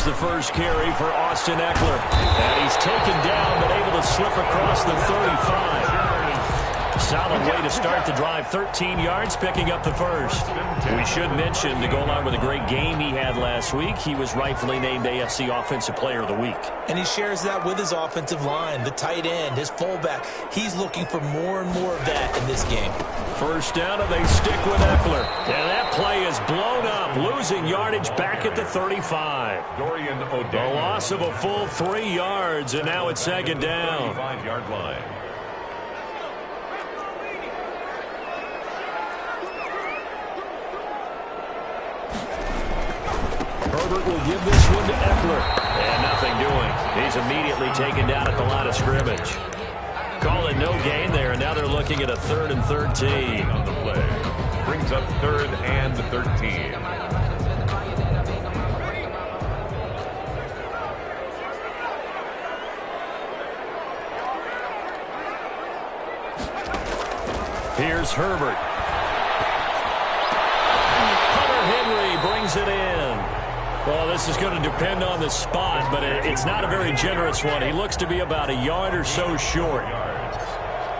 the first carry for Austin Eckler. And he's taken down, but able to slip across the 35. Solid way to start the drive. 13 yards, picking up the first. We should mention, to go along with a great game he had last week, he was rightfully named AFC Offensive Player of the Week. And he shares that with his offensive line, the tight end, his fullback. He's looking for more and more of that in this game. First down, and they stick with Eckler. And that play is blown up, losing yardage back at the 35. The loss of a full 3 yards, and now it's second down. 5-yard line. Herbert will give this one to Eckler. And nothing doing. He's immediately taken down at the line of scrimmage. Call it no gain there, and now they're looking at a 3rd and 13. On the play. Brings up 3rd and 13. Here's Herbert. Hunter Henry brings it in. Well, this is going to depend on the spot, but it's not a very generous one. He looks to be about a yard or so short.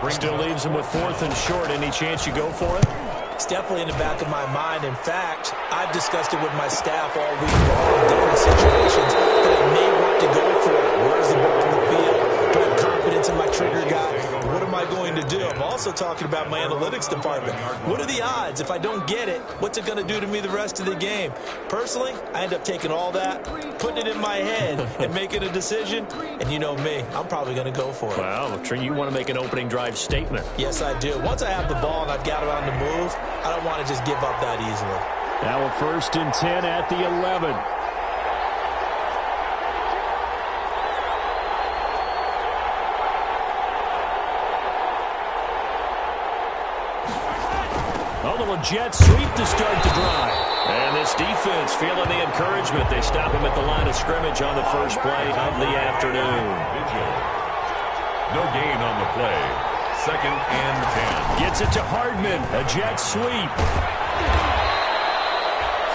Still leaves him with 4th and short. Any chance you go for it? It's definitely in the back of my mind. In fact, I've discussed it with my staff all week long in different situations that I may want to go for it. Where's the ball in the field? Do I have confidence in my trigger guy? What am I going to do? I'm also talking about my analytics department. What are the odds? If I don't get it, what's it going to do to me the rest of the game? Personally, I end up taking all that, putting it in my head, and making a decision. And you know me, I'm probably going to go for it. Wow, you want to make an opening drive statement. Yes, I do. Once I have the ball and I've got it on the move, I don't want to just give up that easily. Now a 1st and 10 at the 11. A little jet sweep to start the drive. And this defense feeling the encouragement. They stop him at the line of scrimmage on the first play of the afternoon. No gain on the play. 2nd and 10. Gets it to Hardman. A jet sweep.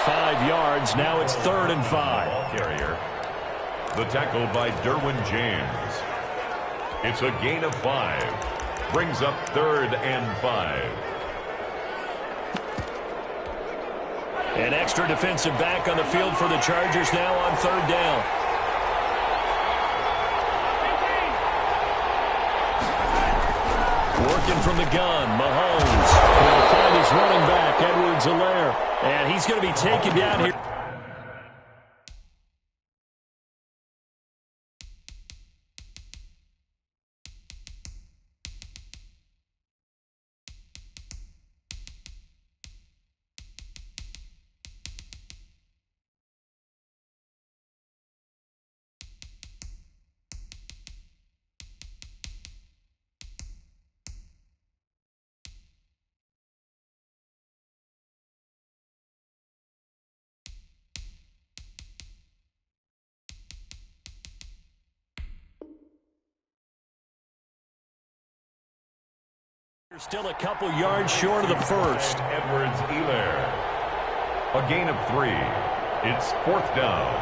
5 yards. Now it's 3rd and 5. Ball carrier. The tackle by Derwin James. It's a gain of 5. Brings up 3rd and 5. An extra defensive back on the field for the Chargers now on 3rd down. Working from the gun, Mahomes will find his running back, Edwards-Helaire. And he's going to be taken down here. Still a couple yards short of the first. Edwards-Helaire. A gain of 3. It's 4th down.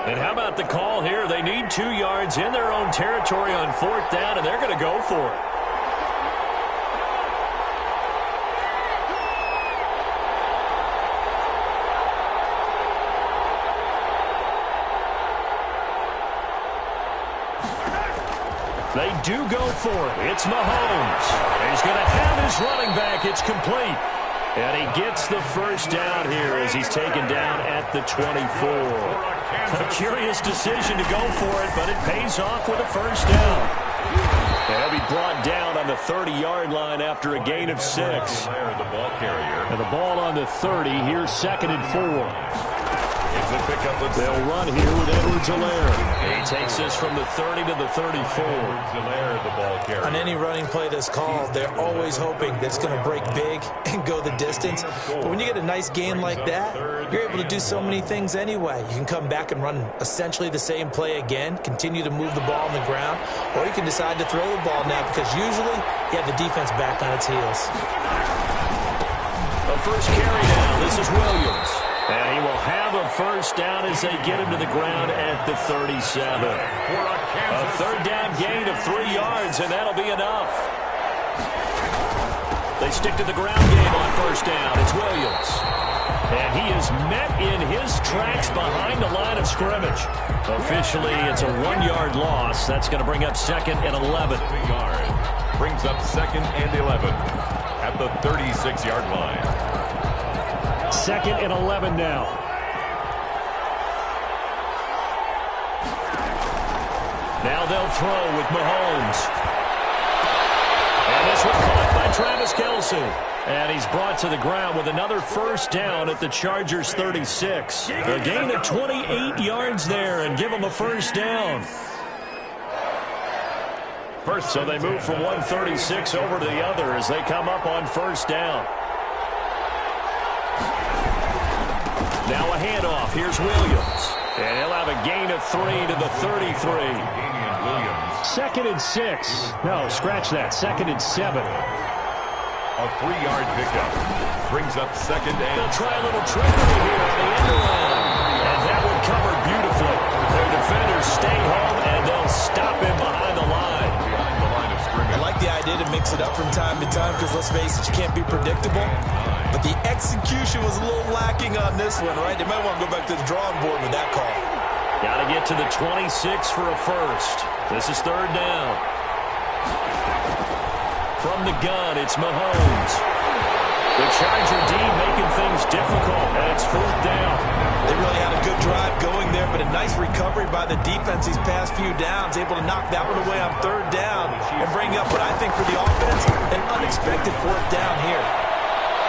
And how about the call here? They need 2 yards in their own territory on 4th down, and they're going to go for it. They do go for it. It's Mahomes. He's going to have his running back. It's complete. And he gets the first down here as he's taken down at the 24. A curious decision to go for it, but it pays off with a first down. They'll be brought down on the 30-yard line after a gain of 6. The ball carrier. And the ball on the 30. Here's 2nd and 4. It's a pickup of They'll run here with Edwards-Helaire. He takes this from the 30 to the 34. Edwards-Helaire, the ball carrier. On any running play that's called, they're always hoping that it's going to break big and go the distance. But when you get a nice gain like that, you're able to do so many things anyway. You can come back and run essentially the same play again, continue to move the ball on the ground, or you can decide to throw the ball now because usually you have the defense back on its heels. A first carry down. This is Williams. And he will have a first down as they get him to the ground at the 37. A third down gain of 3 yards, and that'll be enough. They stick to the ground game on first down. It's Williams. And he is met in his tracks behind the line of scrimmage. Officially, it's a 1-yard loss. That's going to bring up 2nd and 11. Brings up 2nd and 11 at the 36-yard line. 2nd and 11 now. Now they'll throw with Mahomes. And this one caught by Travis Kelce. And he's brought to the ground with another first down at the Chargers' 36. A gain of 28 yards there and give them a first down. So they move from 136 over to the other as they come up on first down. Now a handoff. Here's Williams. And he'll have a gain of 3 to the 33. 2nd and 6. No, scratch that. 2nd and 7. A 3-yard pickup. Brings up 2nd and... They'll try a little trickery here on the end around. And that one covered beautifully. Their defenders stay home, and they'll stop him behind the line. Behind the line of scrimmage. I like the idea to mix it up from time to time because, let's face it, you can't be predictable. But the execution was a little lacking on this one, right? They might want to go back to the drawing board with that call. Got to get to the 26 for a first. This is 3rd down. From the gun, it's Mahomes. The Charger D making things difficult, and it's 4th down. They really had a good drive going there, but a nice recovery by the defense these past few downs, able to knock that one away on 3rd down and bring up what I think for the offense, an unexpected 4th down here.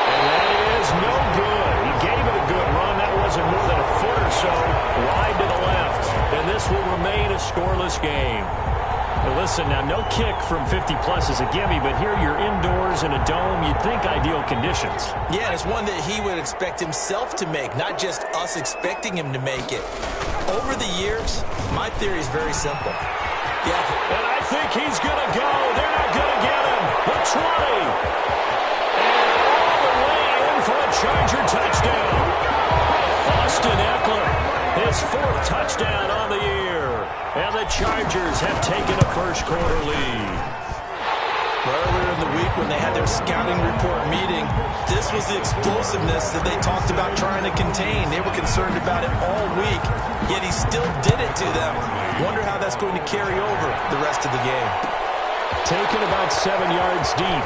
And that is no good. He gave it a good run. That wasn't more than a foot or so wide to the left. And this will remain a scoreless game. Now listen, now no kick from 50-plus is a gimme, but here you're indoors in a dome. You'd think ideal conditions. Yeah, and it's one that he would expect himself to make, not just us expecting him to make it. Over the years, my theory is very simple. Yeah. And I think he's going to go. They're not going to get him. The 20. For a Charger touchdown. Austin Eckler, his 4th touchdown on the year. And the Chargers have taken a first-quarter lead. Earlier in the week when they had their scouting report meeting, this was the explosiveness that they talked about trying to contain. They were concerned about it all week, yet he still did it to them. Wonder how that's going to carry over the rest of the game. Taken about 7 yards deep.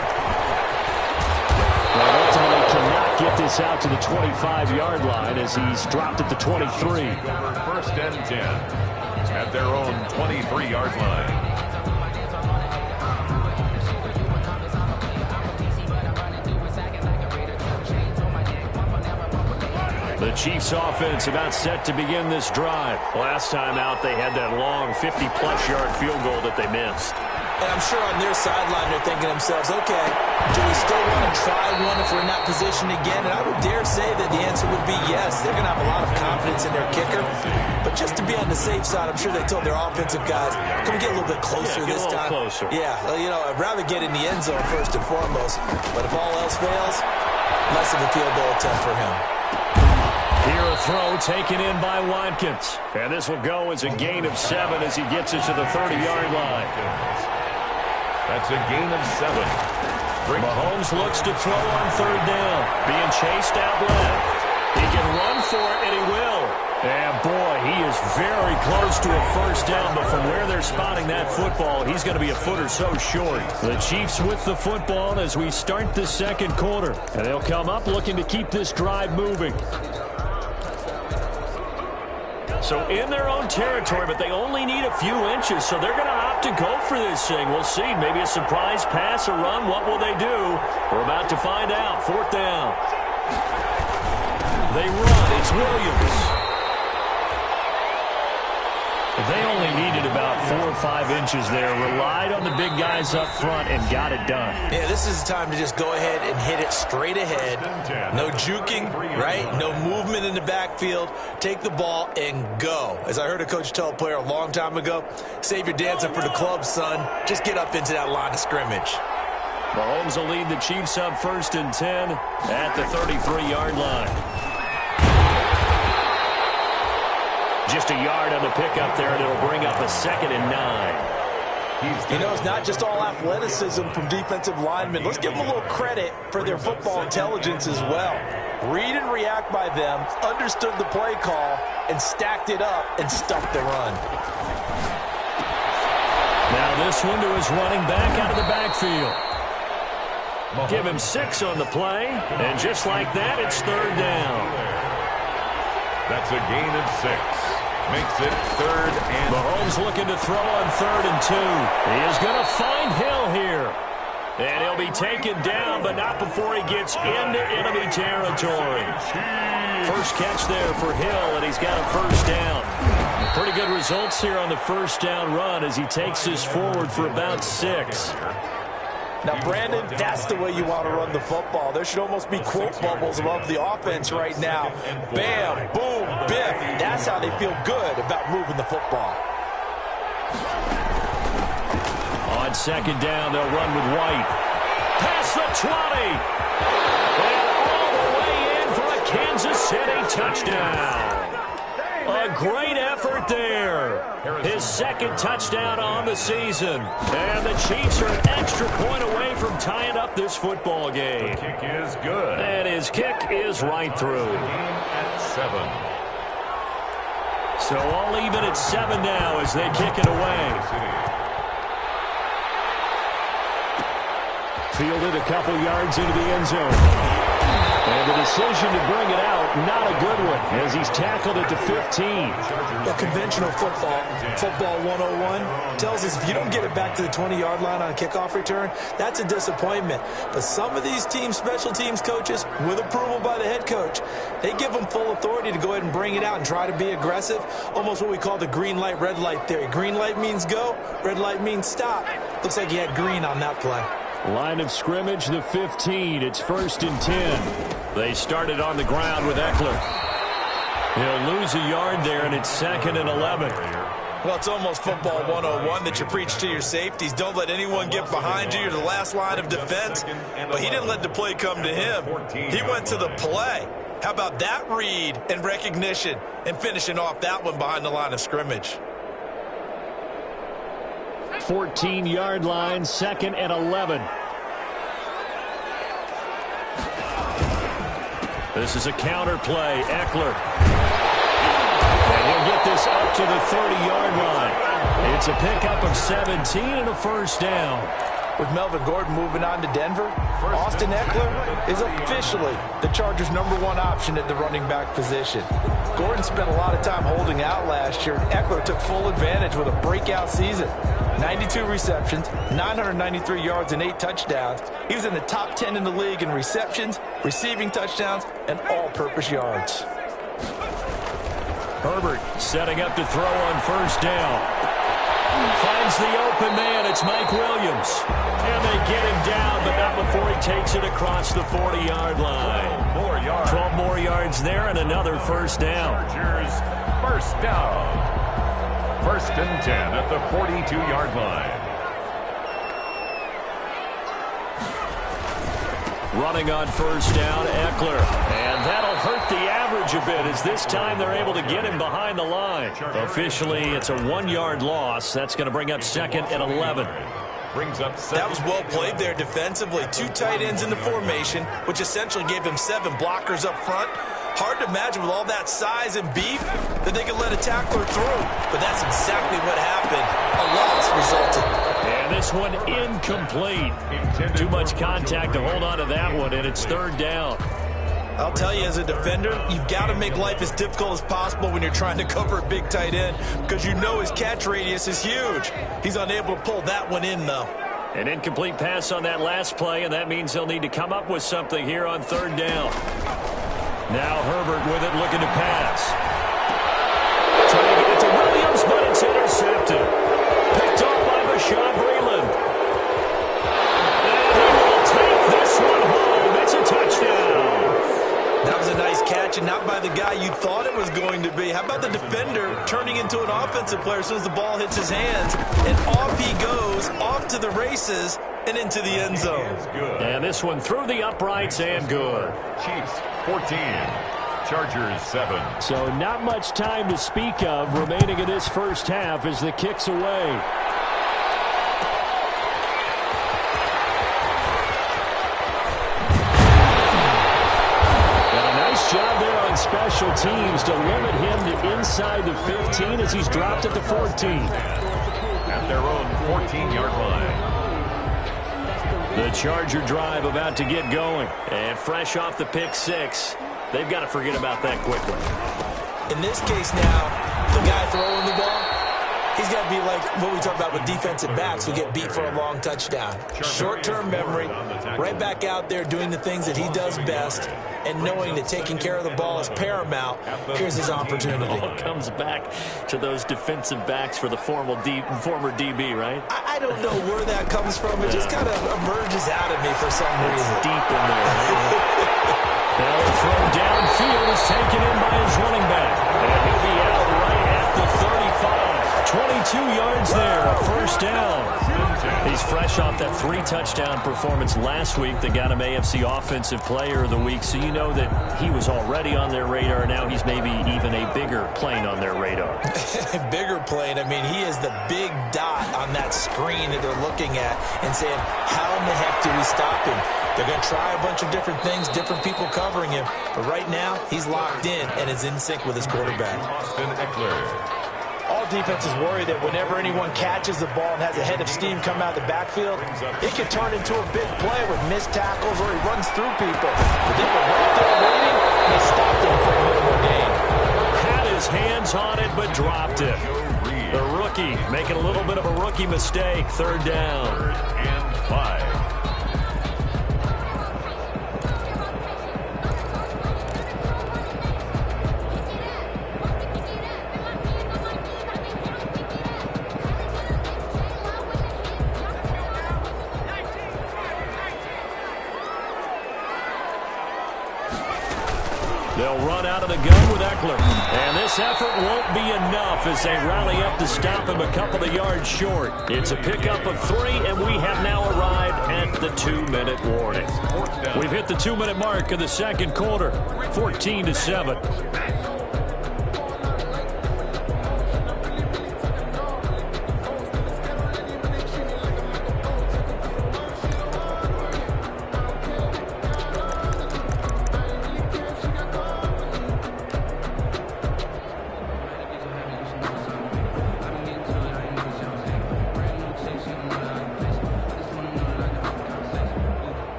But ultimately cannot get this out to the 25-yard line as he's dropped at the 23. 1st and 10 at their own 23-yard line. The Chiefs offense about set to begin this drive. Last time out, they had that long 50-plus yard field goal that they missed. And I'm sure on their sideline they're thinking to themselves, okay, do we still want to try one if we're in that position again? And I would dare say that the answer would be yes. They're going to have a lot of confidence in their kicker. But just to be on the safe side, I'm sure they told their offensive guys, can we get a little bit closer this time? Closer. Yeah, you know, I'd rather get in the end zone first and foremost. But if all else fails, less of a field goal attempt for him. Here a throw taken in by Watkins. And this will go as a gain of 7 as he gets it to the 30-yard line. That's a gain of 7. Mahomes looks to throw on 3rd down. Being chased out left. He can run for it, and he will. And, boy, he is very close to a first down, but from where they're spotting that football, he's going to be a foot or so short. The Chiefs with the football as we start the 2nd quarter. And they'll come up looking to keep this drive moving. So in their own territory, but they only need a few inches, so they're going to opt to go for this thing. We'll see. Maybe a surprise pass or run. What will they do? We're about to find out. 4th down. They run. It's Williams. They only needed about 4 or 5 inches there, relied on the big guys up front, and got it done. Yeah, this is the time to just go ahead and hit it straight ahead. No juking, right? No movement in the backfield. Take the ball and go. As I heard a coach tell a player a long time ago, save your dancing for the club, son. Just get up into that line of scrimmage. Mahomes will lead the Chiefs up 1st and 10 at the 33-yard line. Just a yard on the pickup there, and it'll bring up a 2nd and 9. You know, it's not just all athleticism from defensive linemen. Let's give them a little credit for their football intelligence as well. Read and react by them, understood the play call, and stacked it up and stuffed the run. Now this one to his running back out of the backfield. Give him 6 on the play, and just like that, it's 3rd down. That's a gain of 6. Makes it 3rd and... Mahomes looking to throw on 3rd and 2. He is going to find Hill here. And he'll be taken down, but not before he gets into enemy territory. First catch there for Hill, and he's got a 1st down. Pretty good results here on the 1st down run as he takes this forward for about 6. Now, Brandon, that's the way you want to run the football. There should almost be quote bubbles above the offense right now. Bam, boom, biff. That's how they feel good about moving the football. On 2nd down, they'll run with White. Past the 20. And all the way in for a Kansas City touchdown. A great effort there. His 2nd touchdown on the season. And the Chiefs are an extra point away from tying up this football game. The kick is good. And his kick is right through. At 7. So all even at 7 now as they kick it away. Fielded a couple yards into the end zone. And the decision to bring it out, not a good one, as he's tackled at the 15. Well, conventional football 101, tells us if you don't get it back to the 20-yard line on a kickoff return, that's a disappointment. But some of these special teams coaches, with approval by the head coach, they give them full authority to go ahead and bring it out and try to be aggressive, almost what we call the green light, red light theory. Green light means go, red light means stop. Looks like he had green on that play. Line of scrimmage, the 15. It's 1st and 10. They started on the ground with Eckler. He'll lose a yard there, and it's 2nd and 11. Well, it's almost football 101 that you preach to your safeties. Don't let anyone get behind you. You're the last line of defense. But he didn't let the play come to him. He went to the play. How about that read and recognition and finishing off that one behind the line of scrimmage? 14-yard line, 2nd and 11. This is a counter play. Eckler. And he'll get this up to the 30-yard line. It's a pickup of 17 and a 1st down. With Melvin Gordon moving on to Denver, Austin Eckler is officially the Chargers' #1 option at the running back position. Gordon spent a lot of time holding out last year. Eckler took full advantage with a breakout season. 92 receptions, 993 yards, and 8 touchdowns. He was in the top 10 in the league in receptions, receiving touchdowns, and all-purpose yards. Herbert setting up to throw on 1st down. Finds the open man. It's Mike Williams. And they get him down, but not before he takes it across the 40-yard line. 12 more yards there and another 1st down. Chargers, 1st down. 1st and 10 at the 42-yard line. Running on 1st down, Eckler. And that'll hurt the average a bit as this time they're able to get him behind the line. Officially, it's a 1-yard loss. That's going to bring up 2nd and 11. That was well played there defensively. 2 tight ends in the formation, which essentially gave him 7 blockers up front. Hard to imagine with all that size and beef that they could let a tackler through. But that's exactly what happened. A loss resulted. And this one incomplete. Too much contact to hold on to that one, and it's 3rd down. I'll tell you, as a defender, you've got to make life as difficult as possible when you're trying to cover a big tight end because you know his catch radius is huge. He's unable to pull that one in, though. An incomplete pass on that last play, and that means they'll need to come up with something here on 3rd down. Now Herbert with it, looking to pass. Trying to get it to Williams, but it's Bashaw Breeland. And he will take this one home. It's a touchdown. That was a nice catch, and not by the guy you thought it was going to be. How about the defender turning into an offensive player as soon as the ball hits his hands, and off he goes, off to the races, and into the end zone. And this one through the uprights and good. Chiefs 14, Chargers 7. So not much time to speak of remaining in this first half as the kick's away. Job there on special teams to limit him to inside the 15 as he's dropped at the 14. At their own 14-yard line. The Charger drive about to get going. And fresh off the pick six, they've got to forget about that quickly. In this case now, the guy throwing the ball, he's got to be like what we talk about with defensive backs who get beat for a long touchdown. Short-term memory, right back out there doing the things that he does best, and knowing that taking care of the ball is paramount. Here's his opportunity. It all comes back to those defensive backs for the former DB, right? I don't know where that comes from. It just kind of emerges out of me for some reason. It's deep in there. They'll throw downfield is taken in by his running back. And he'll be out right at the 35. 22 yards there, a first down. He's fresh off that 3-touchdown performance last week that got him AFC Offensive Player of the Week, so you know that he was already on their radar. Now he's maybe even a bigger plane on their radar. Bigger plane. I mean, he is the big dot on that screen that they're looking at and saying, how in the heck do we stop him? They're going to try a bunch of different things, different people covering him, but right now he's locked in and is in sync with his quarterback. Austin Eckler. All defenses worry that whenever anyone catches the ball and has a head of steam come out of the backfield, it could turn into a big play with missed tackles or he runs through people. But they were right there waiting, and they stopped him for a minimal gain. Had his hands on it, but dropped it. The rookie making a little bit of a rookie mistake. Third down. 3rd and 5. They'll run out of the gun with Eckler. And this effort won't be enough as they rally up to stop him a couple of yards short. It's a pickup of 3, and we have now arrived at the 2-minute warning. We've hit the 2-minute mark of the second quarter, 14-7.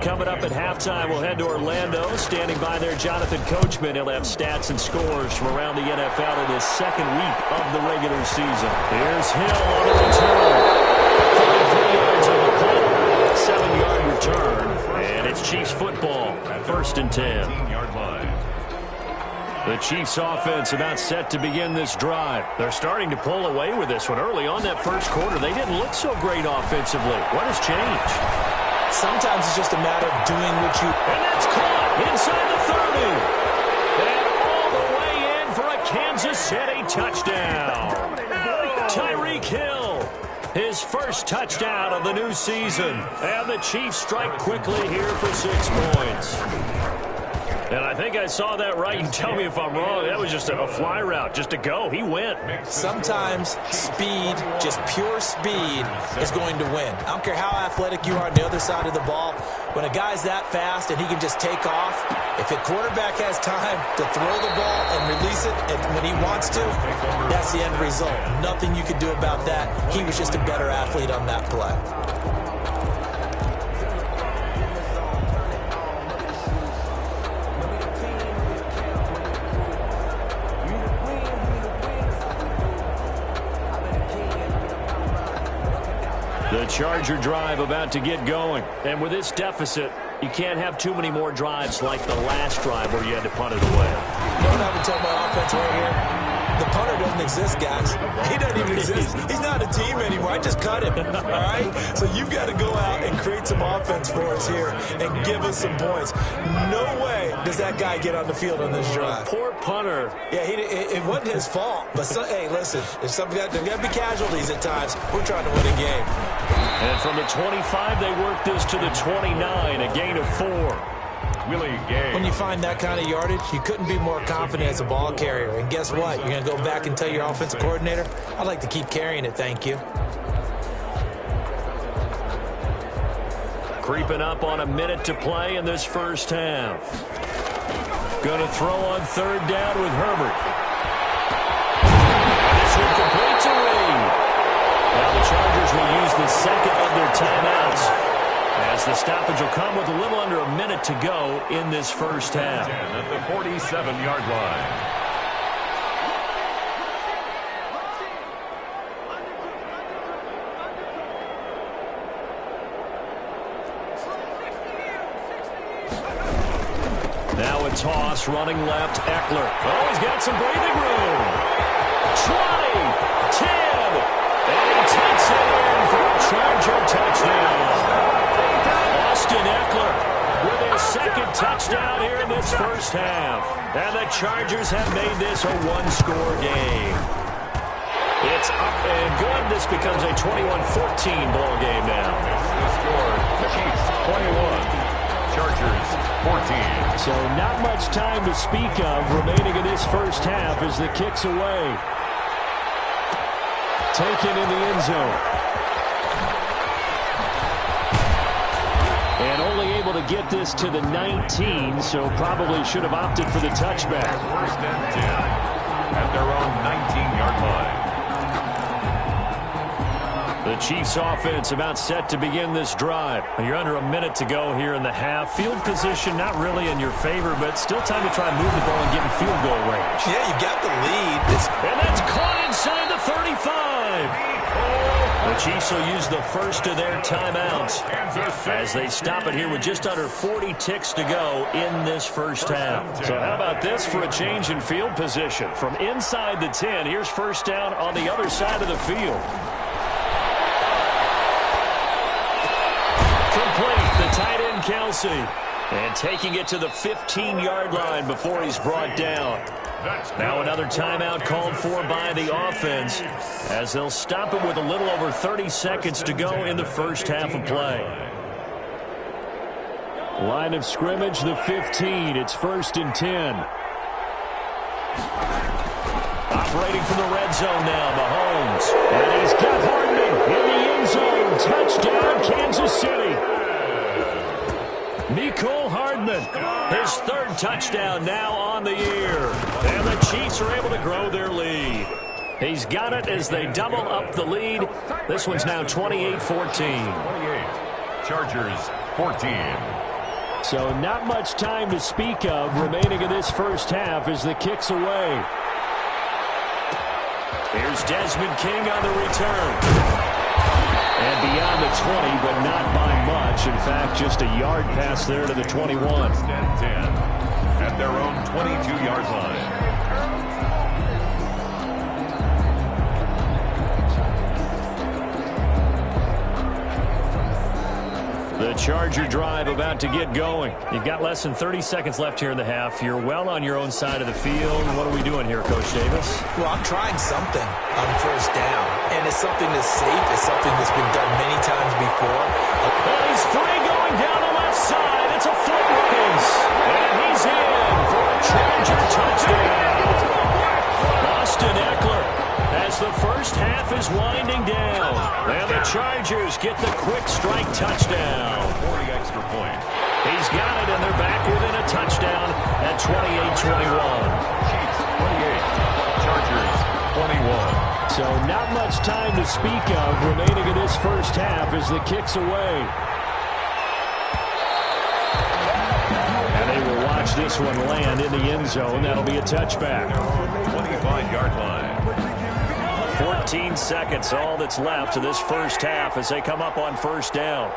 Coming up at halftime, we'll head to Orlando. Standing by there, Jonathan Coachman. He'll have stats and scores from around the NFL in his second week of the regular season. Here's Hill on the return. 33 yards on the play. 7-yard return. And it's Chiefs football. 1st and 10. The Chiefs offense about set to begin this drive. They're starting to pull away with this one. Early on that first quarter, they didn't look so great offensively. What has changed? Sometimes it's just a matter of doing what you... And that's caught inside the 30. And all the way in for a Kansas City touchdown. Tyreek Hill, his first touchdown of the new season. And the Chiefs strike quickly here for 6 points. And I think I saw that right. You tell me if I'm wrong. That was just a fly route, just to go. He went. Sometimes speed, just pure speed, is going to win. I don't care how athletic you are on the other side of the ball. When a guy's that fast and he can just take off, if a quarterback has time to throw the ball and release it when he wants to, that's the end result. Nothing you can do about that. He was just a better athlete on that play. The Charger drive about to get going. And with this deficit, you can't have too many more drives like the last drive where you had to punt it away. I would tell my offense right here? The punter doesn't exist, guys. He doesn't even exist. He's not a team anymore. I just cut him, all right? So you've got to go out and create some offense for us here and give us some points. No way does that guy get on the field on this drive. Poor punter. Yeah, it wasn't his fault. But, hey, listen, there's got to be casualties at times. We're trying to win a game. And from the 25, they work this to the 29, a gain of 4. When you find that kind of yardage, you couldn't be more confident as a ball carrier. And guess what? You're going to go back and tell your offensive coordinator, I'd like to keep carrying it, thank you. Creeping up on a minute to play in this first half. Going to throw on third down with Herbert. This will complete to Reed. Now the Chargers will use the second of their timeouts, as the stoppage will come with a little under a minute to go in this first half. At the 47-yard line. Now a toss, running left, Eckler. Oh, he's got some breathing room. 20, 10, and he takes it in for a Charger touchdown. Austin Eckler with his second touchdown here in this first half. And the Chargers have made this a one-score game. It's up and good. This becomes a 21-14 ball game now. The score, Chiefs 21, Chargers 14. So not much time to speak of remaining in this first half as the kick's away. Taken in the end zone. And only able to get this to the 19, so probably should have opted for the touchback. First and 10 at their own 19-yard line. The Chiefs offense about set to begin this drive. You're under a minute to go here in the half. Field position not really in your favor, but still time to try and move the ball and get in field goal range. Yeah, you got the lead. And that's caught inside the 35. The Chiefs will use the first of their timeouts as they stop it here with just under 40 ticks to go in this first half. So how about this for a change in field position? From inside the 10, here's first down on the other side of the field. Complete, the tight end Kelsey. And taking it to the 15-yard line before he's brought down. Now another timeout called for by the offense as they'll stop it with a little over 30 seconds to go in the first half of play. Line of scrimmage, the 15. It's first and 10. Operating from the red zone now, Mahomes. And he's got Hardman in the end zone. Touchdown, Kansas City. Mecole Hardman, his third touchdown now on the year. And the Chiefs are able to grow their lead. He's got it as they double up the lead. This one's now 28-14. 28, Chargers 14. So not much time to speak of remaining in this first half as the kick's away. Here's Desmond King on the return. And beyond the 20, but not by much. In fact, just a yard pass there to the 21. First and 10 at their own 22-yard line. The Charger drive about to get going. You've got less than 30 seconds left here in the half. You're well on your own side of the field. What are we doing here, Coach Davis? Well, I'm trying something on first down. And it's something that's safe. It's something that's been done many times before. And he's free going down the left side. It's a foot race. And he's in for a Charger touchdown. Austin Eckler as the first half is winding down. And the Chargers get the quick strike touchdown. 40 extra point. He's got it, and they're back within a touchdown at 28-21. Chiefs 28, Chargers 21. So not much time to speak of remaining in this first half as the kick's away. And they will watch this one land in the end zone. That'll be a touchback. 25-yard line. 14 seconds, all that's left to this first half as they come up on first down.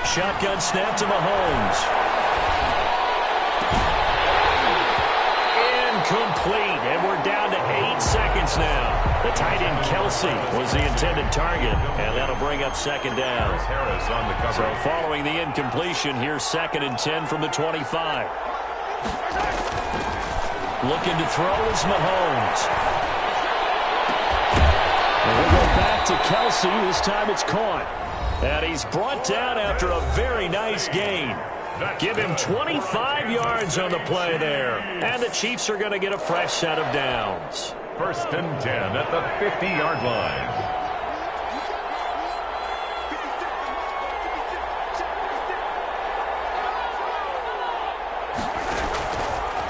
Shotgun snap to Mahomes. incomplete, and we're down to 8 seconds now. The tight end Kelsey was the intended target, and that'll bring up second down. Harris on the cover. So following the incompletion, here's 2nd and 10 from the 25. Looking to throw is Mahomes. And we'll go back to Kelsey. This time it's caught. And he's brought down after a very nice gain. Give him 25 yards on the play there. And the Chiefs are going to get a fresh set of downs. 1st and 10 at the 50-yard line.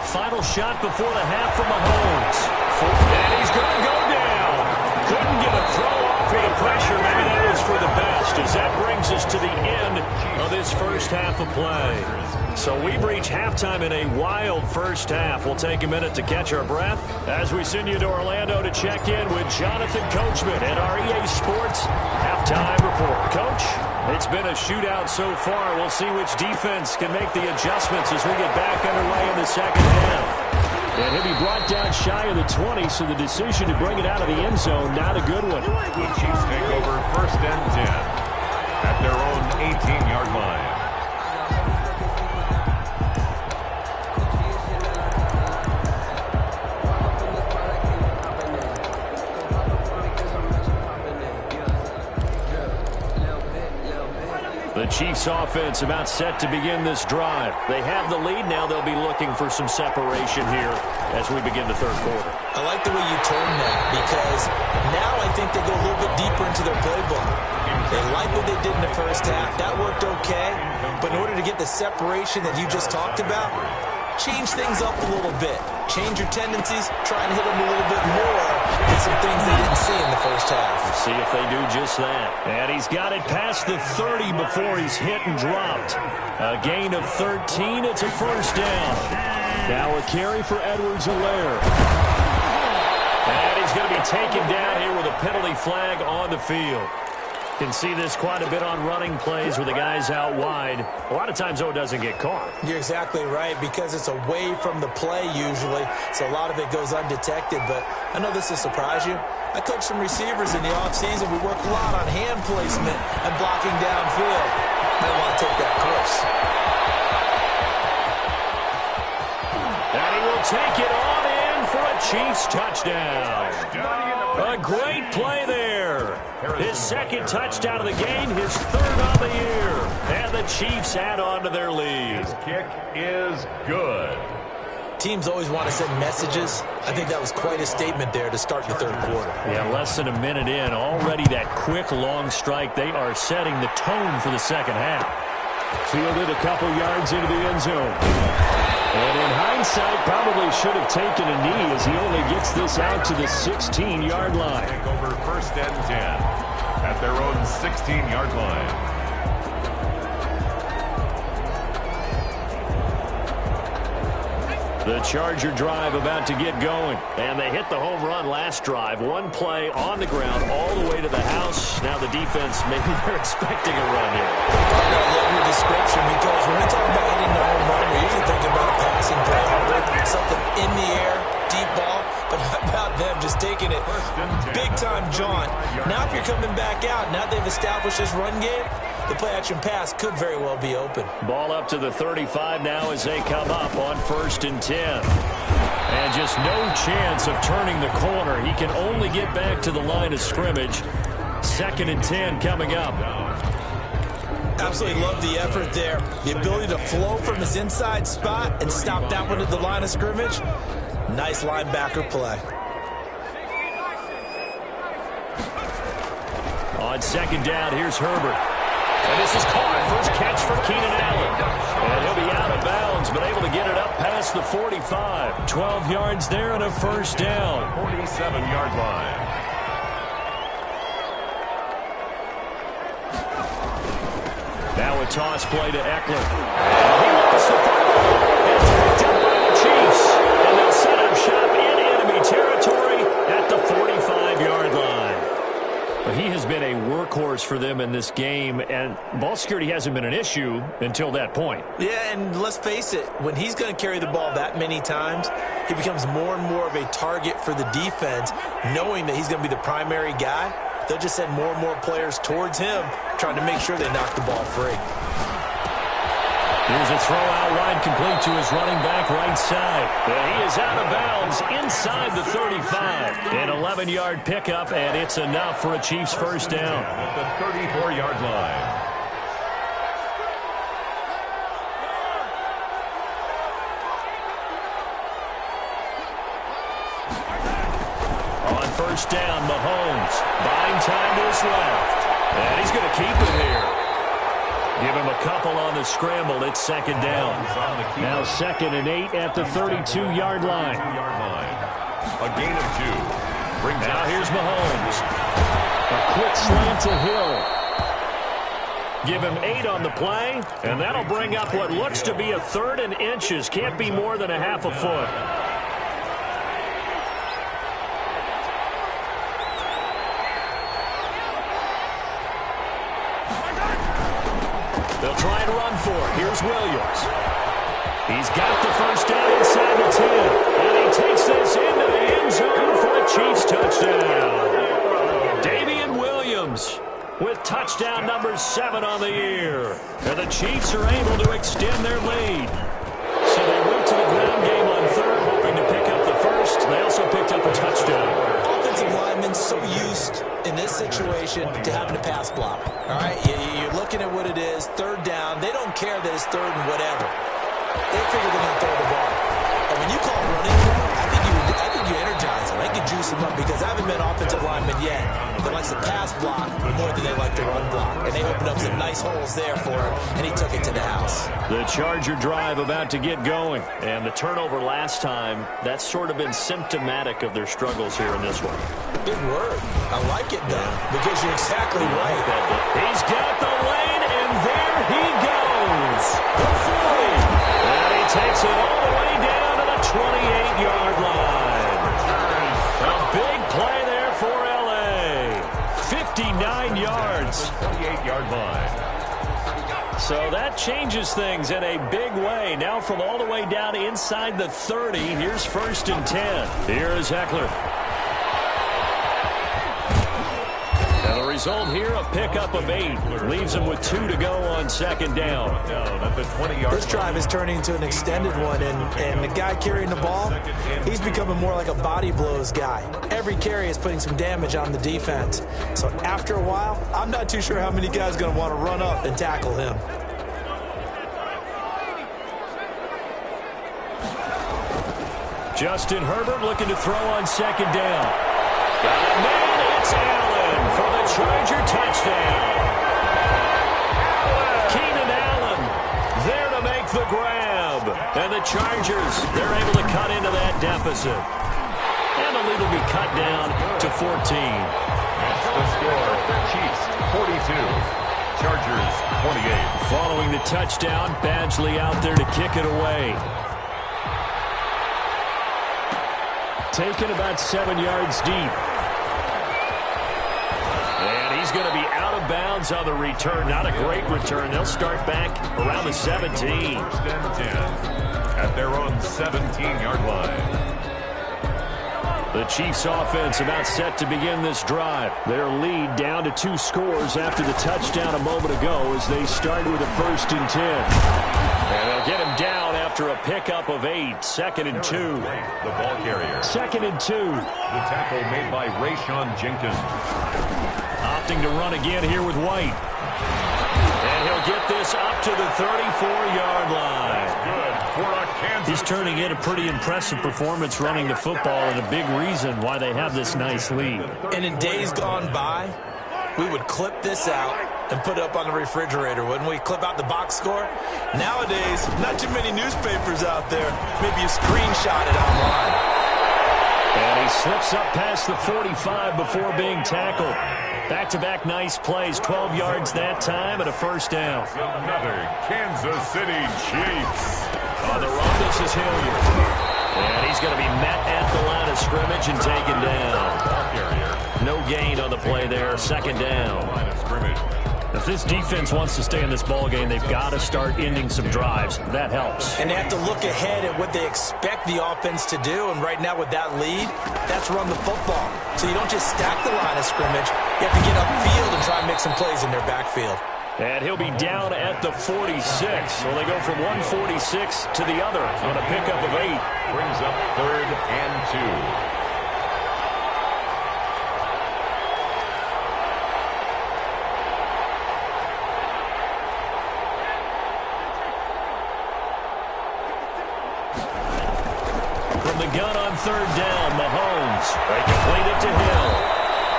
Final shot before the half from Mahomes. And he's going to go down. Couldn't get a throw off for the pressure. Maybe that was for the best, as that brings us to the end of this first half of play. So we've reached halftime in a wild first half. We'll take a minute to catch our breath as we send you to Orlando to check in with Jonathan Coachman at our EA Sports Halftime Report. Coach, it's been a shootout so far. We'll see which defense can make the adjustments as we get back underway in the second half. And he'll be brought down shy of the 20, so the decision to bring it out of the end zone, not a good one. The Chiefs take over 1st and 10 at their own 18-yard line. The Chiefs offense about set to begin this drive. They have the lead now. They'll be looking for some separation here as we begin the third quarter. I like the way you turn that, because now I think they go a little bit deeper into their playbook. They like what they did in the first half. That worked okay. But in order to get the separation that you just talked about, change things up a little bit. Change your tendencies, try and hit them a little bit more than some things they didn't see in the first half. We'll see if they do just that. And he's got it past the 30 before he's hit and dropped. A gain of 13. It's a first down. Now a carry for Edwards-Helaire. And he's going to be taken down here with a penalty flag on the field. Can see this quite a bit on running plays with the guys out wide. A lot of times, though, it doesn't get caught. You're exactly right, because it's away from the play usually, so a lot of it goes undetected. But I know this will surprise you. I coach some receivers in the offseason. We work a lot on hand placement and blocking downfield. Might want to take that course. And he will take it on in for a Chiefs touchdown. A great play there. His 2nd touchdown of the game, his 3rd on the year. And the Chiefs add on to their lead. His kick is good. Teams always want to send messages. I think that was quite a statement there to start the third quarter. Yeah, less than a minute in. Already that quick, long strike. They are setting the tone for the second half. Fielded a couple yards into the end zone. And in hindsight, probably should have taken a knee, as he only gets this out to the 16-yard line. Take over 1st and 10 at their own 16-yard line. The Charger drive about to get going. And they hit the home run last drive. One play on the ground all the way to the house. Now the defense, maybe they're expecting a run here. I love your description, because when we talk about hitting the home run, we're usually thinking about a passing play, something in the air, deep ball. But how about them just taking it big-time jaunt? Now if you're coming back out, now they've established this run game, the play-action pass could very well be open. Ball up to the 35 now as they come up on 1st and 10. And just no chance of turning the corner. He can only get back to the line of scrimmage. 2nd and 10 coming up. Absolutely love the effort there. The ability to flow from his inside spot and stop that one at the line of scrimmage. Nice linebacker play. On 2nd down, here's Herbert. And this is caught. First catch for Keenan Allen. And he'll be out of bounds, but able to get it up past the 45. 12 yards there and a first down. 47-yard line. Now a toss play to Eckler. He lost the football. It's picked up by the Chiefs. And they'll set up shop in enemy territory at the 45-yard line. he has been a workhorse for them in this game, and ball security hasn't been an issue until that point. Yeah, and let's face it, when he's going to carry the ball that many times, he becomes more and more of a target for the defense, knowing that he's going to be the primary guy. They'll just send more and more players towards him, trying to make sure they knock the ball free. Here's a throw out wide, complete to his running back right side. And he is out of bounds inside the 35. An 11-yard pickup, and it's enough for a Chiefs first down. At the 34-yard line. On first down, Mahomes buying time to his left. And he's going to keep it here. Give him a couple on the scramble. It's second down. Now 2nd and 8 at the 32-yard line. A gain of 2. Now here's Mahomes. A quick slant to Hill. Give him 8 on the play, and that'll bring up what looks to be a 3rd and inches. Can't be more than a half a foot. They'll try and run for it. Here's Williams. He's got the first down inside the 10. And he takes this into the end zone for a Chiefs touchdown. Damian Williams with touchdown number 7 on the year. And the Chiefs are able to extend their lead. So they went to the ground game on 3rd, hoping to pick up the first. They also picked up a touchdown. Offensive linemen so used in this situation to having to pass block. All right, you're looking at what it is, 3rd down. They don't care that it's 3rd and whatever. They figure they're going to throw the ball. And when you call running, I think you energize them. I think you juice them up because I haven't met offensive linemen yet that likes to pass block more than they like to run block. And they opened up some nice holes there for him, and he took it to the house. The Charger drive about to get going. And the turnover last time, that's sort of been symptomatic of their struggles here in this one. Good word. I like it, though, because you're exactly right. He's got the lane, and there he goes. The 40. And he takes it all the way down to the 28-yard line. A big play there for L.A. 59 yards. 28-yard line. So that changes things in a big way. Now from all the way down inside the 30, here's 1st and 10. Here is Eckler. And the result here, a pickup of 8. Leaves him with 2 to go on 2nd down. At the 20-yard This drive is turning into an extended one, and the guy carrying the ball, he's becoming more like a body blows guy. Every carry is putting some damage on the defense. So after a while, I'm not too sure how many guys are going to want to run up and tackle him. Justin Herbert looking to throw on 2nd down. Got a man, it's Allen for the Charger touchdown. Keenan Allen there to make the grab. And the Chargers, they're able to cut into that deficit. And the lead will be cut down to 14. That's the score. Chiefs 42. Chargers 28. Following the touchdown, Badgley out there to kick it away. Taken about 7 yards deep. And he's going to be out of bounds on the return. Not a great return. They'll start back around the 17. 1st and 10 at their own 17-yard line. The Chiefs offense about set to begin this drive. Their lead down to 2 scores after the touchdown a moment ago as they start with a 1st and 10. And they'll get him down after a pickup of 8. 2nd and 2. The ball carrier. 2nd and 2. The tackle made by Rayshon Jenkins. Opting to run again here with White. And he'll get this up to the 34-yard line. Good for a Kansas. He's turning in a pretty impressive performance running the football, and a big reason why they have this nice lead. And in days gone by, we would clip this out and put it up on the refrigerator, wouldn't we? Clip out the box score. Nowadays, not too many newspapers out there. Maybe you screenshot it online. And he slips up past the 45 before being tackled. Back-to-back nice plays, 12 yards that time and a 1st down. Another Kansas City Chiefs. On the run, this is Hilliard. And he's going to be met at the line of scrimmage and taken down. No gain on the play there. Second down. Line of scrimmage. If this defense wants to stay in this ballgame, they've got to start ending some drives. That helps. And they have to look ahead at what they expect the offense to do. And right now with that lead, that's run the football. So you don't just stack the line of scrimmage. You have to get upfield and try and make some plays in their backfield. And he'll be down at the 46. So they go from 146 to the other on a pickup of 8. Brings up 3rd and 2. Gun on 3rd down, Mahomes. They complete it to Hill.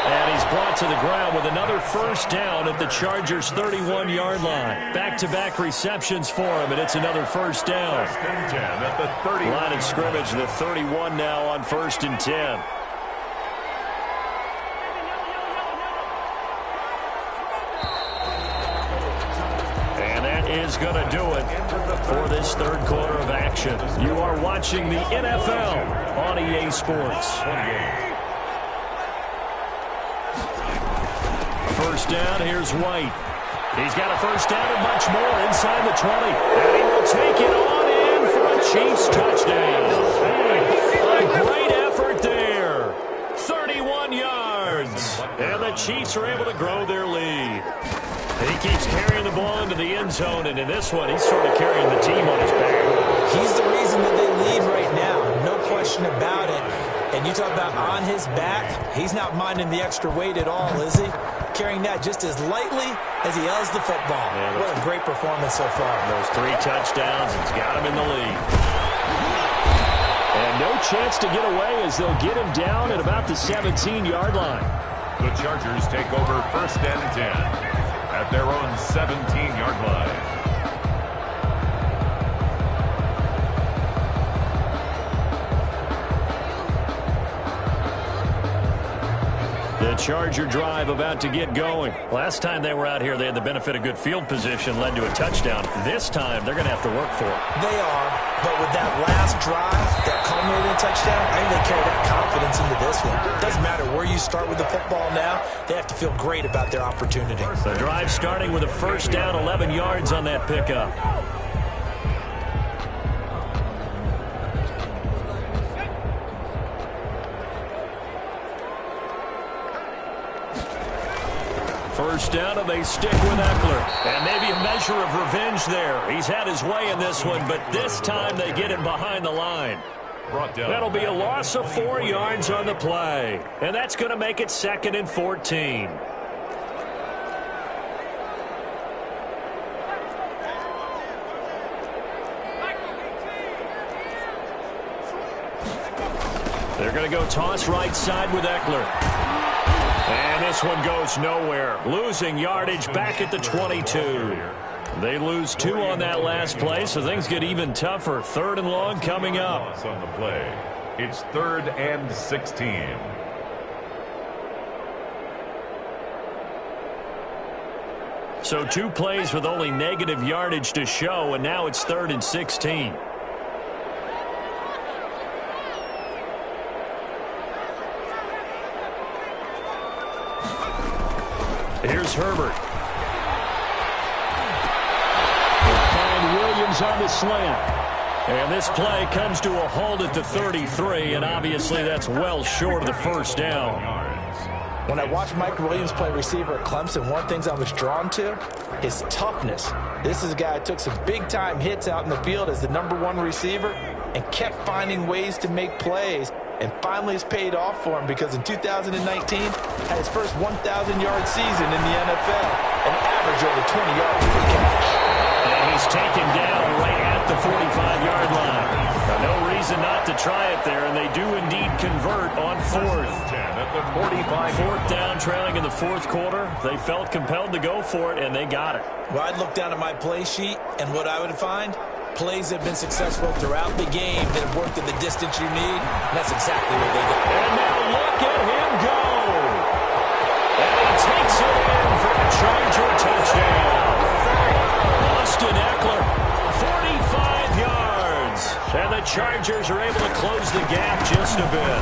And he's brought to the ground with another first down at the Chargers' 31-yard line. Back-to-back receptions for him, and it's another first down. 1st and 10 at the 30. Line of scrimmage, the 31 now on 1st and 10. And that is going to do it for this 3rd quarter of action. You are watching the NFL on EA Sports. First down, here's White. He's got a first down and much more inside the 20. And he will take it on in for a Chiefs touchdown. A great effort there. 31 yards. And the Chiefs are able to grow their lead. He keeps carrying the ball into the end zone, and in this one, he's sort of carrying the team on his back. He's the reason that they lead right now, no question about it. And you talk about on his back, he's not minding the extra weight at all, is he? Carrying that just as lightly as he has the football. Yeah, what a great performance so far. Those 3 touchdowns, he's got him in the lead. And no chance to get away as they'll get him down at about the 17-yard line. The Chargers take over 1st and 10. At their own 17-yard line. The Charger drive about to get going. Last time they were out here, they had the benefit of good field position, led to a touchdown. This time, they're going to have to work for it. They are, but with that last drive, that culminated in a touchdown, I think they carry that confidence into this one. It doesn't matter where you start with the football now, they have to feel great about their opportunity. The drive starting with a first down, 11 yards on that pickup. First down, and they stick with Eckler. And maybe a measure of revenge there. He's had his way in this one, but this time they get him behind the line. That'll be a loss of 4 yards on the play. And that's going to make it 2nd and 14. They're going to go toss right side with Eckler. And this one goes nowhere. Losing yardage back at the 22. They lose 2 on that last play, so things get even tougher. 3rd and long coming up. On the play. It's 3rd and 16. So 2 plays with only negative yardage to show, and now it's 3rd and 16. Here's Herbert. They'll find Williams on the slant. And this play comes to a halt at the 33, and obviously that's well short of the first down. When I watched Mike Williams play receiver at Clemson, one of the things I was drawn to, his toughness. This is a guy who took some big-time hits out in the field as the #1 receiver and kept finding ways to make plays. And finally it's paid off for him because in 2019, had his first 1,000-yard season in the NFL and averaged over 20 yards per catch. And he's taken down right at the 45-yard line. No reason not to try it there, and they do indeed convert on 4th. 10 at the 45. 4th down, trailing in the 4th quarter. They felt compelled to go for it, and they got it. Well, I'd look down at my play sheet, and what I would find, plays have been successful throughout the game that have worked at the distance you need, and that's exactly what they got. And now look at him go. And he takes it in for a Charger touchdown. Austin Eckler, 45 yards. And the Chargers are able to close the gap just a bit.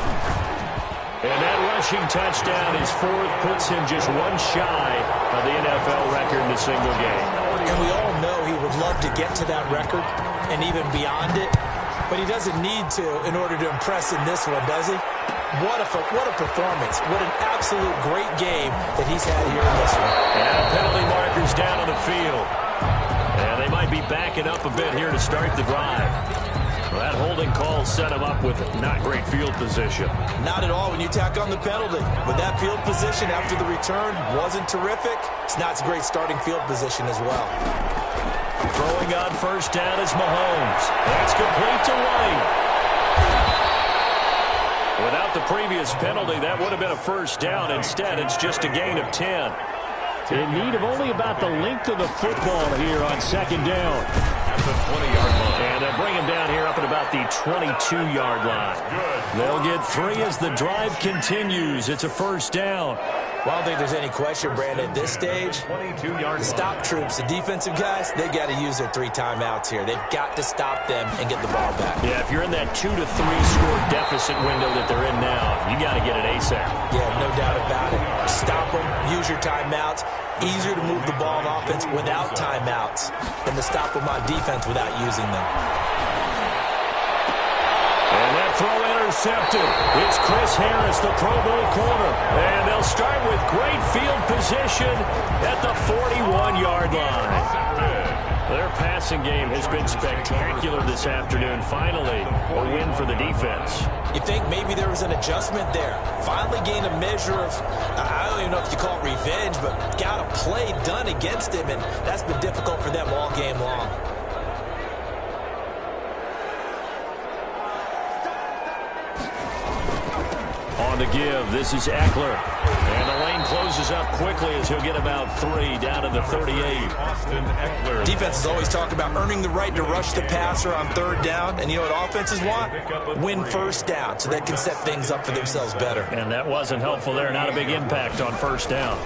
And that rushing touchdown, his fourth, puts him just one shy of the NFL record in a single game. And we all know he would love to get to that record and even beyond it, but he doesn't need to in order to impress in this one, does he? What a performance. What an absolute great game that he's had here in this one. And penalty markers down on the field. And they might be backing up a bit here to start the drive. Well, that holding call set him up with not great field position. Not at all when you tack on the penalty. But that field position after the return wasn't terrific. It's not a great starting field position as well. Throwing on first down is Mahomes. That's complete to White. Without the previous penalty, that would have been a first down. Instead, it's just a gain of 10. In need of only about the length of the football here on second down. At the 20-yard line. And they'll bring him down here up at about the 22-yard line. They'll get 3 as the drive continues. It's a first down. Well, I don't think there's any question, Brandon, at this stage, the stop troops, the defensive guys, they've got to use their 3 timeouts here. They've got to stop them and get the ball back. Yeah, if you're in that 2 to 3 score deficit window that they're in now, you got to get it ASAP. Yeah, no doubt about it. Stop them, use your timeouts. Easier to move the ball on offense without timeouts than to stop them on defense without using them. And that throw intercepted. It's Chris Harris, the Pro Bowl corner. And they'll start with great field position at the 41-yard line. Their passing game has been spectacular this afternoon. Finally, a win for the defense. You think maybe there was an adjustment there. Finally gained a measure of, I don't even know if you call it revenge, but got a play done against him, and that's been difficult for them all game long. On the give, this is Eckler. And the lane closes up quickly as he'll get about 3 down to the 38. Austin Eckler. Defenses always talk about earning the right to rush the passer on third down. And you know what offenses want? Win first down so they can set things up for themselves better. And that wasn't helpful there. Not a big impact on first down.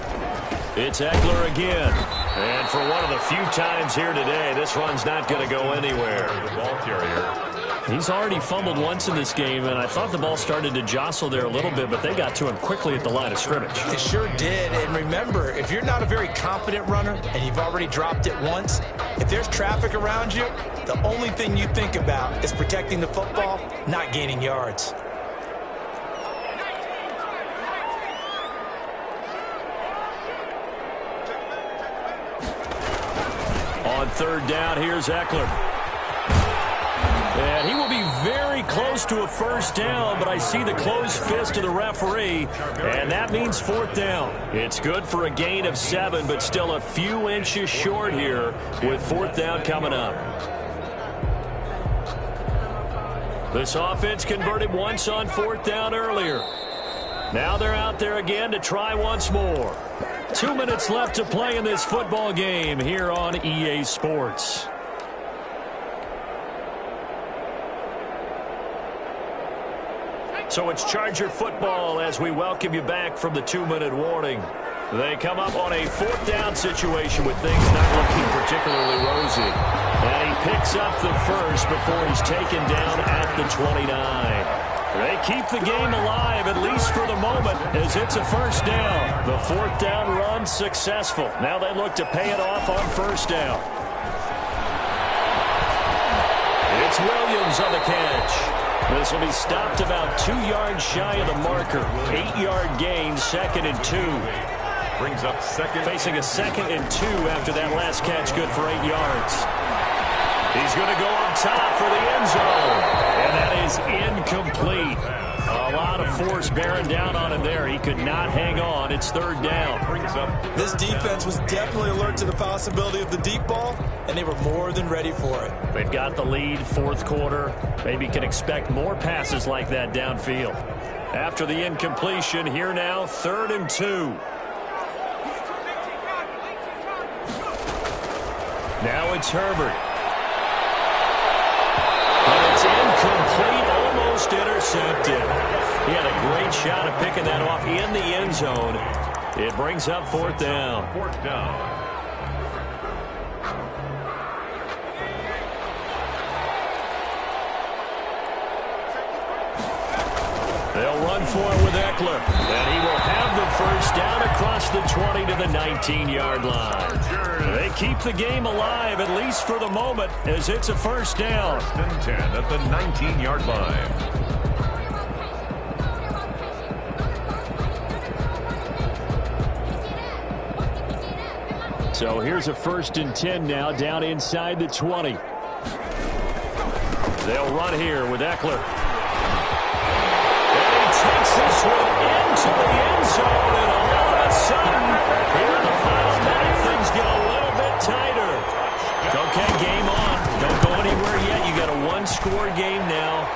It's Eckler again. And for one of the few times here today, this run's not going to go anywhere. The ball carrier. He's already fumbled once in this game, and I thought the ball started to jostle there a little bit, but they got to him quickly at the line of scrimmage. It sure did. And remember, if you're not a very confident runner and you've already dropped it once, if there's traffic around you, the only thing you think about is protecting the football, not gaining yards. On third down, here's Eckler. And he will be very close to a first down, but I see the closed fist of the referee, and that means fourth down. It's good for a gain of 7, but still a few inches short here with fourth down coming up. This offense converted once on fourth down earlier. Now they're out there again to try once more. 2 minutes left to play in this football game here on EA Sports. So it's Charger football as we welcome you back from the 2-minute warning. They come up on a fourth down situation with things not looking particularly rosy. And he picks up the first before he's taken down at the 29. They keep the game alive, at least for the moment, as it's a first down. The fourth down run successful. Now they look to pay it off on first down. It's Williams on the catch. This will be stopped about 2 yards shy of the marker. 8-yard gain, 2nd and 2. Brings up second. Facing a 2nd and 2 after that last catch, good for 8 yards. He's going to go up top for the end zone. And that is incomplete. A lot of force bearing down on him there. He could not hang on. It's third down. Brings up. This defense was definitely alert to the possibility of the deep ball, and they were more than ready for it. They've got the lead, fourth quarter. Maybe can expect more passes like that downfield. After the incompletion, here now, 3rd and 2. Now it's Herbert. And it's incomplete, almost intercepted. He had a great shot at picking that off in the end zone. It brings up fourth down. Fourth down. They'll run for it with Eckler. And he will have the first down across the 20 to the 19-yard line. They keep the game alive, at least for the moment, as it's a first down. 1st and 10 at the 19-yard line. So here's a 1st and 10 now, down inside the 20. They'll run here with Eckler. And he takes this one into the end zone, and all of a sudden, here in the final minute, things get a little bit tighter. Okay, game on. Don't go anywhere yet. You got a one-score game now.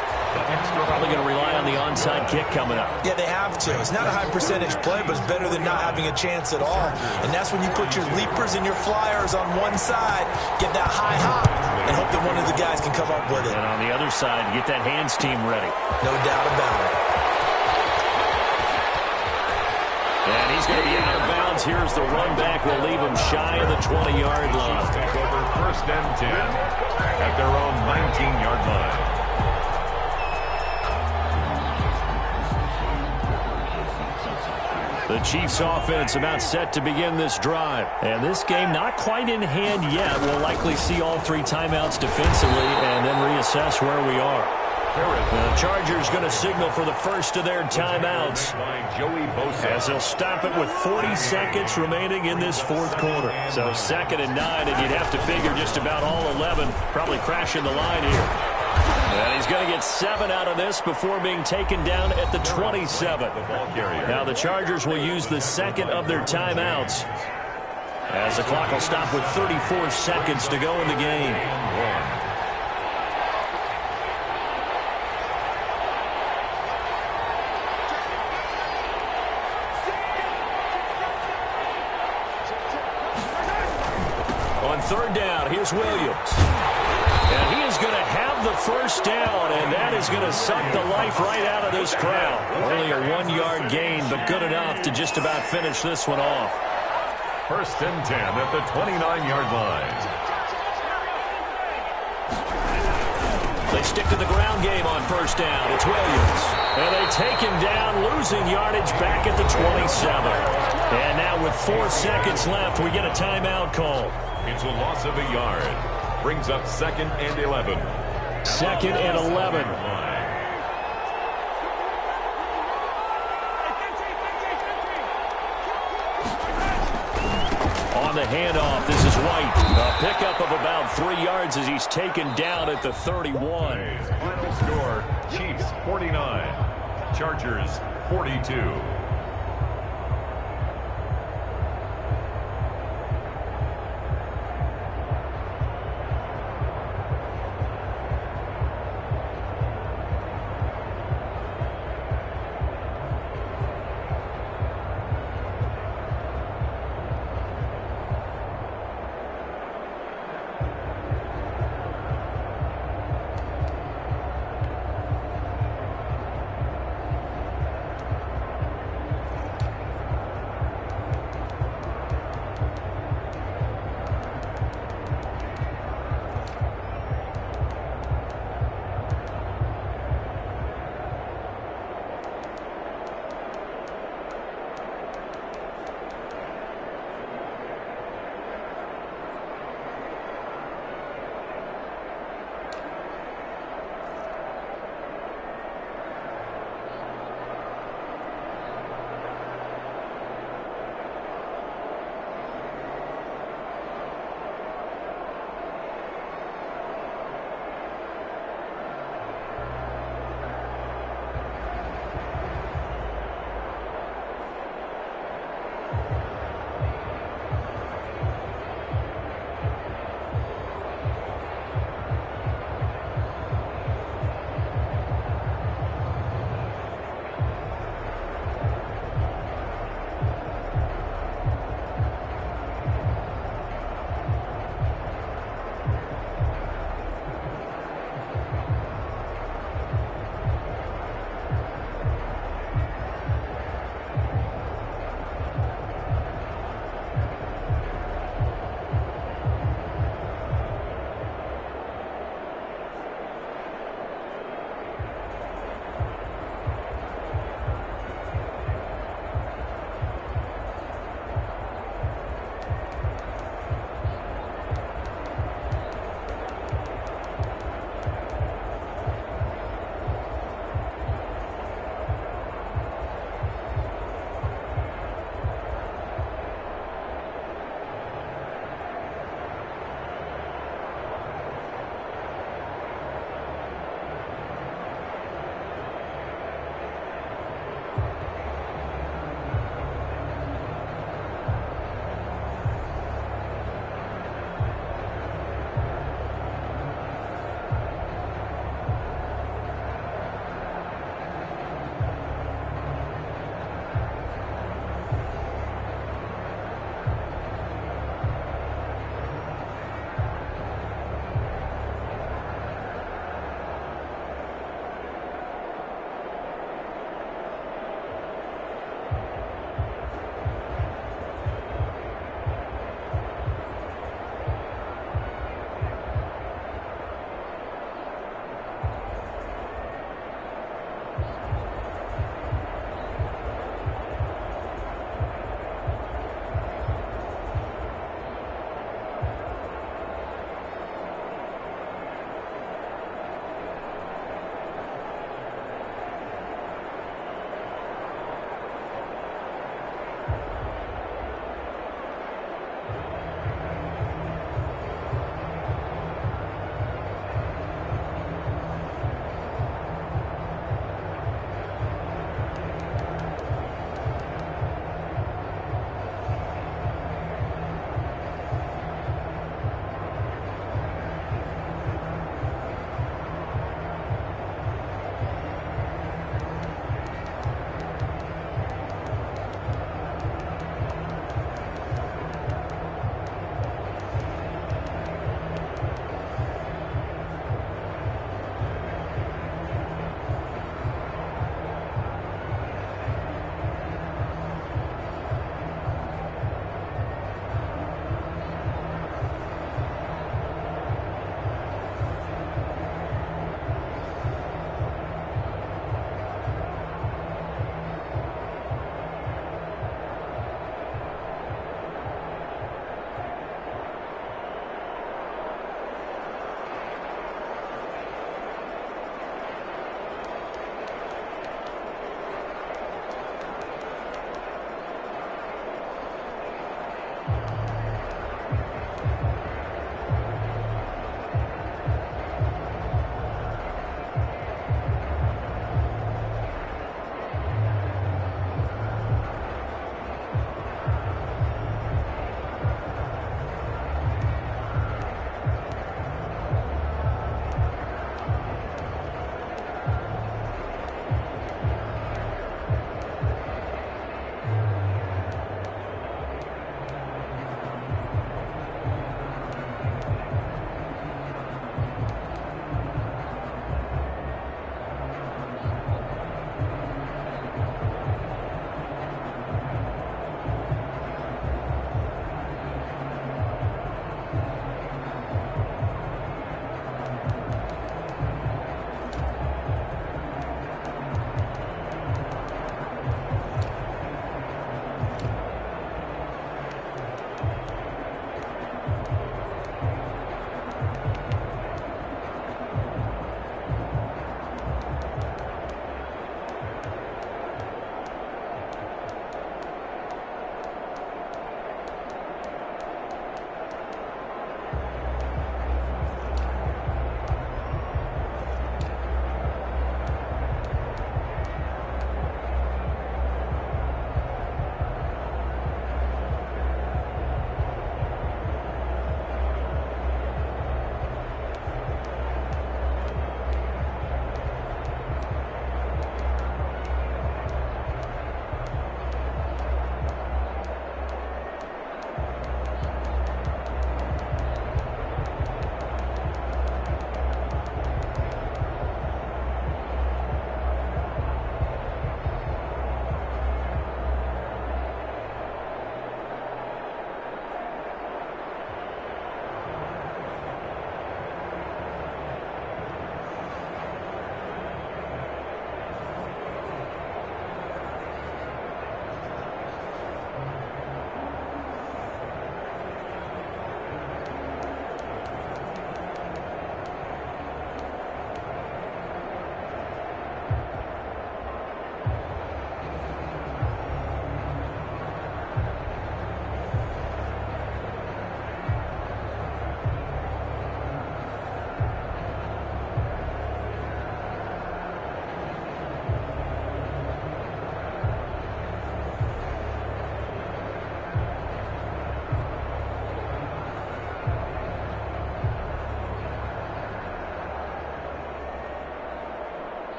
Probably going to rely on the onside kick coming up. Yeah, they have to. It's not a high percentage play, but it's better than not having a chance at all. And that's when you put your leapers and your flyers on one side, get that high hop, and hope that one of the guys can come up with it. And on the other side, get that hands team ready. No doubt about it. And he's going to be out of bounds. Here's the run back. We'll leave him shy of the 20-yard line. Take over 1st and 10 at their own 19-yard line. The Chiefs offense about set to begin this drive. And this game not quite in hand yet. We'll likely see all 3 timeouts defensively and then reassess where we are. The Chargers going to signal for the first of their timeouts as they'll stop it with 40 seconds remaining in this 4th quarter. So 2nd and 9, and you'd have to figure just about all 11 probably crashing the line here. And he's going to get 7 out of this before being taken down at the 27. Now the Chargers will use the 2nd of their timeouts as the clock will stop with 34 seconds to go in the game. On 3rd down, here's Williams. And he is going to have the first down, and that is going to suck the life right out of this crowd. Only a 1-yard gain, but good enough to just about finish this one off. 1st and 10 at the 29-yard line. They stick to the ground game on 1st down. It's Williams. And they take him down, losing yardage back at the 27. And now with 4 seconds left, we get a timeout call. It's a loss of a yard. Brings up 2nd and 11. 2nd and 11. On the handoff, this is White. A pickup of about 3 yards as he's taken down at the 31. Final score, Chiefs 49, Chargers 42.